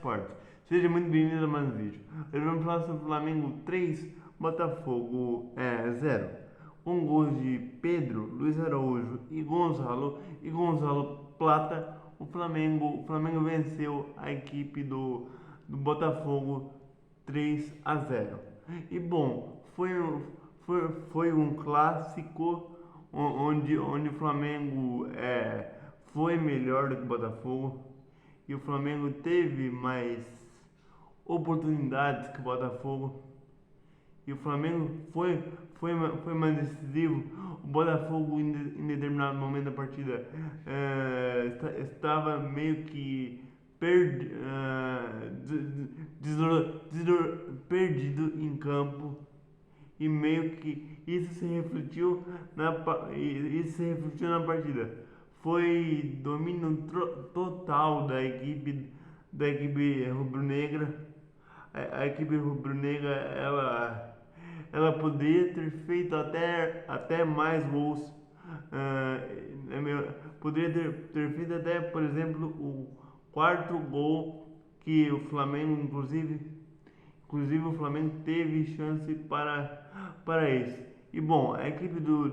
Esportes. Seja muito bem-vindo a mais um vídeo. Hoje vamos falar sobre o Flamengo 3, Botafogo 0. Com gols de Pedro, Luiz Araújo e Gonzalo Plata, o Flamengo venceu a equipe do Botafogo 3-0. E bom, foi um clássico onde o Flamengo foi melhor do que o Botafogo e o Flamengo teve mais oportunidades que o Botafogo e o Flamengo foi mais decisivo. O Botafogo em determinado momento da partida estava meio que perdido em campo e meio que isso se refletiu na partida. Foi domínio total da equipe rubro-negra. A equipe rubro-negra ela poderia ter feito até mais gols. Poderia ter feito até, por exemplo, o quarto gol que o Flamengo, inclusive o Flamengo teve chance para isso. E bom, a equipe do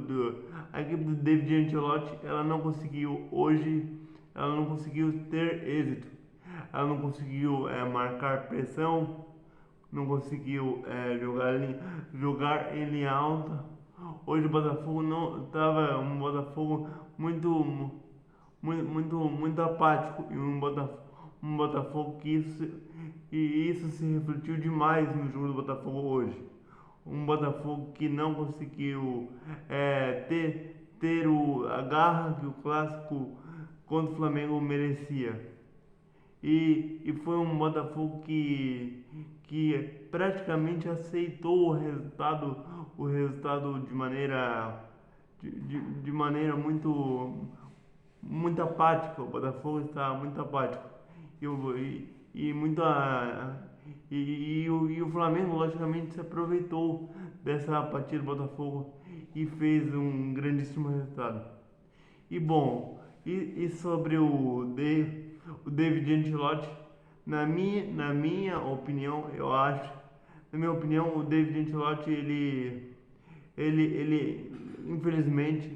David Ancelotti, ela não conseguiu ter êxito. Ela não conseguiu marcar pressão, não conseguiu jogar em linha alta. Hoje o Botafogo não estava um Botafogo muito apático e um Botafogo isso se refletiu demais no jogo do Botafogo hoje. Um Botafogo que não conseguiu ter a garra que o clássico contra o Flamengo merecia. E foi um Botafogo que praticamente aceitou o resultado de maneira muito apática. O Botafogo está muito apático e o Flamengo logicamente se aproveitou dessa apatia do Botafogo e fez um grandíssimo resultado. E bom, e sobre o David Ancelotti, na minha opinião, o David Ancelotti ele infelizmente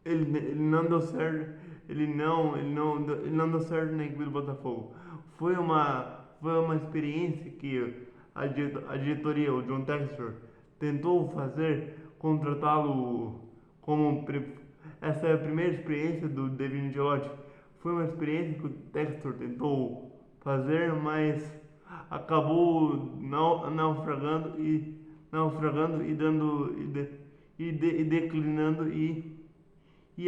ele não deu certo, ele não deu certo na equipe do Botafogo. Foi uma experiência que a diretoria, o John Textor, tentou fazer, contratá-lo essa é a primeira experiência do David Ancelotti. Foi uma experiência que o Textor tentou fazer, mas acabou naufragando e declinando e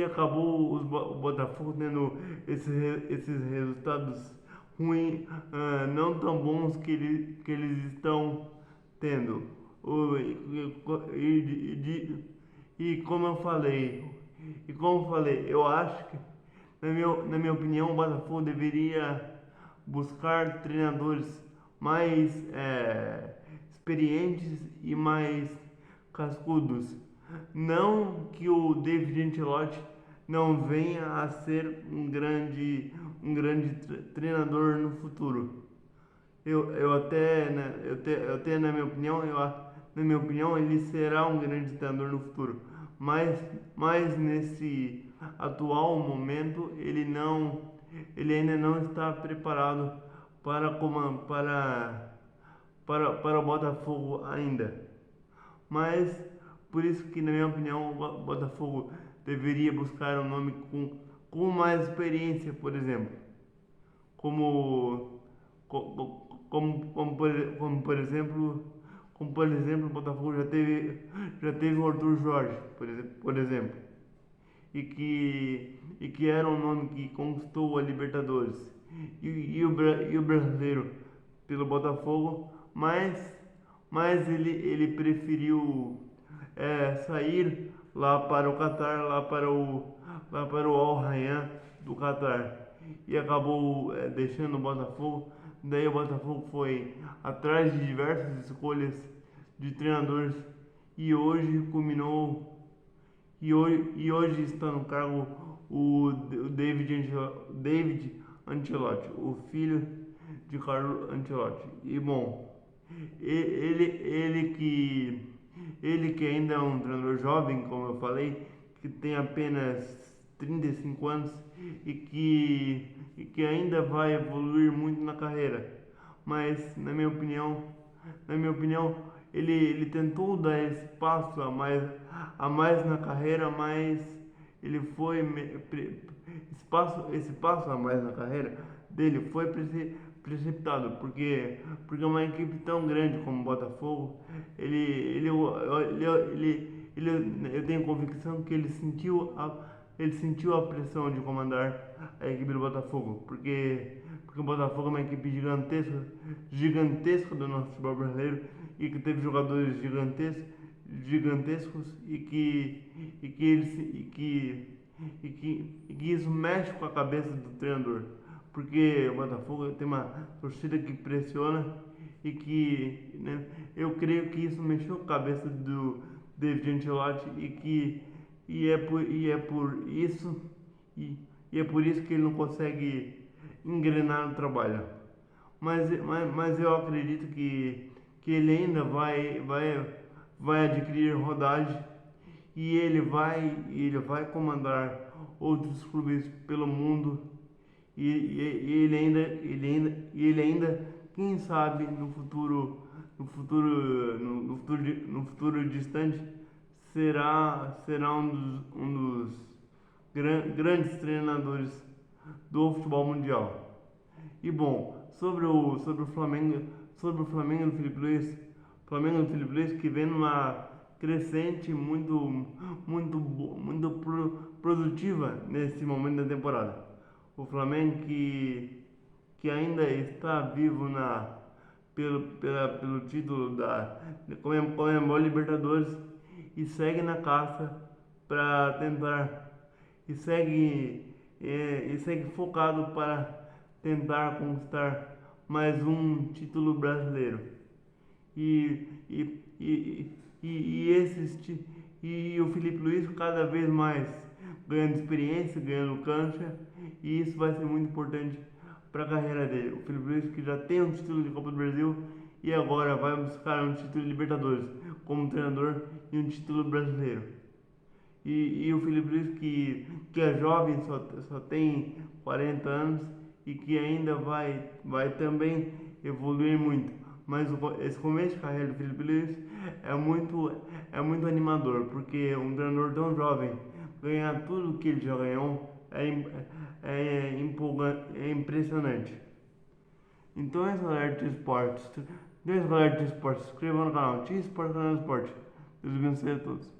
acabou o Botafogo tendo esses resultados ruins, não tão bons que eles estão tendo. O- e como eu falei, eu acho que, na minha opinião, o Botafogo deveria buscar treinadores mais experientes e mais cascudos. Não que o David Ancelotti não venha a ser um grande treinador no futuro. Eu até, né, eu até na minha opinião, ele será um grande treinador no futuro. Mas nesse atual momento, ele ainda não está preparado para o Botafogo ainda. Mas por isso que, na minha opinião, o Botafogo deveria buscar um nome com mais experiência, por exemplo, como como por exemplo o Botafogo já teve o Arthur Jorge, por exemplo, e que era um nome que conquistou a Libertadores e o brasileiro pelo Botafogo, mas ele preferiu sair lá para o Catar, lá para o Al Rayyan do Catar, e acabou deixando o Botafogo. Daí o Botafogo foi atrás de diversas escolhas de treinadores e hoje culminou e hoje está no cargo o David Ancelotti, o filho de Carlo Ancelotti. E bom, ele que ainda é um treinador jovem, como eu falei, que tem apenas 35 anos e que ainda vai evoluir muito na carreira. Mas na minha opinião, ele tentou dar esse passo a mais na carreira, mas ele foi esse passo a mais na carreira dele foi precipitado, porque uma equipe tão grande como o Botafogo, eu tenho convicção que ele sentiu a pressão de comandar a equipe do Botafogo, porque o Botafogo é uma equipe gigantesca do nosso futebol brasileiro e que teve jogadores gigantescos e que isso mexe com a cabeça do treinador, porque o Botafogo tem uma torcida que pressiona e que, né, eu creio que isso mexeu com a cabeça do David Ancelotti e é por isso e é por isso que ele não consegue engrenar no trabalho. Mas eu acredito que ele ainda vai adquirir rodagem e ele vai comandar outros clubes pelo mundo ele ainda, quem sabe no futuro distante será um dos grandes treinadores do futebol mundial. E bom, sobre o Flamengo do Felipe Luiz, que vem numa crescente produtiva nesse momento da temporada. O Flamengo que ainda está vivo pelo título da Comembol Libertadores e segue na caça para tentar e segue focado para tentar conquistar mais um título brasileiro. E, e, e, e o Felipe Luiz cada vez mais ganhando experiência, ganhando cancha, e isso vai ser muito importante para a carreira dele. O Felipe Luiz que já tem um título de Copa do Brasil e agora vai buscar um título de Libertadores como treinador e um título brasileiro. E o Felipe Luiz que é jovem, só tem 40 anos e que ainda vai também evoluir muito. Mas esse começo de carreira do Felipe Luiz é muito animador, porque um treinador tão jovem ganhar tudo que ele já ganhou é impressionante. Então é isso, galera de esportes. Se inscrevam no canal T Esportes Canal Esporte. Deus abençoe a todos.